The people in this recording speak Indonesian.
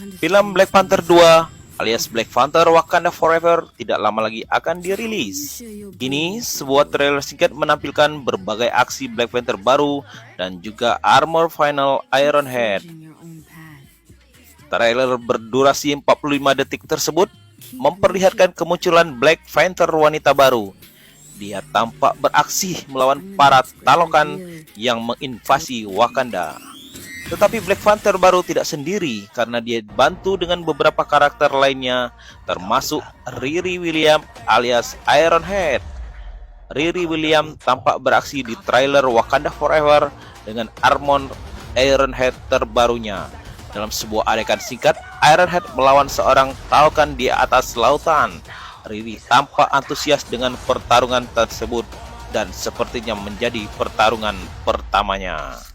Film Black Panther 2 alias Black Panther Wakanda Forever tidak lama lagi akan dirilis. Kini, sebuah trailer singkat menampilkan berbagai aksi Black Panther baru dan juga armor final Ironheart. Trailer berdurasi 45 detik tersebut memperlihatkan kemunculan Black Panther wanita baru. Dia tampak beraksi melawan para Talokan yang menginvasi Wakanda. Tetapi Black Panther baru tidak sendiri karena dia dibantu dengan beberapa karakter lainnya, termasuk Riri Williams alias Ironheart. Riri Williams tampak beraksi di trailer Wakanda Forever dengan armor Ironheart terbarunya. Dalam sebuah adegan singkat, Ironheart melawan seorang Talokan di atas lautan. Riri tampak antusias dengan pertarungan tersebut dan sepertinya menjadi pertarungan pertamanya.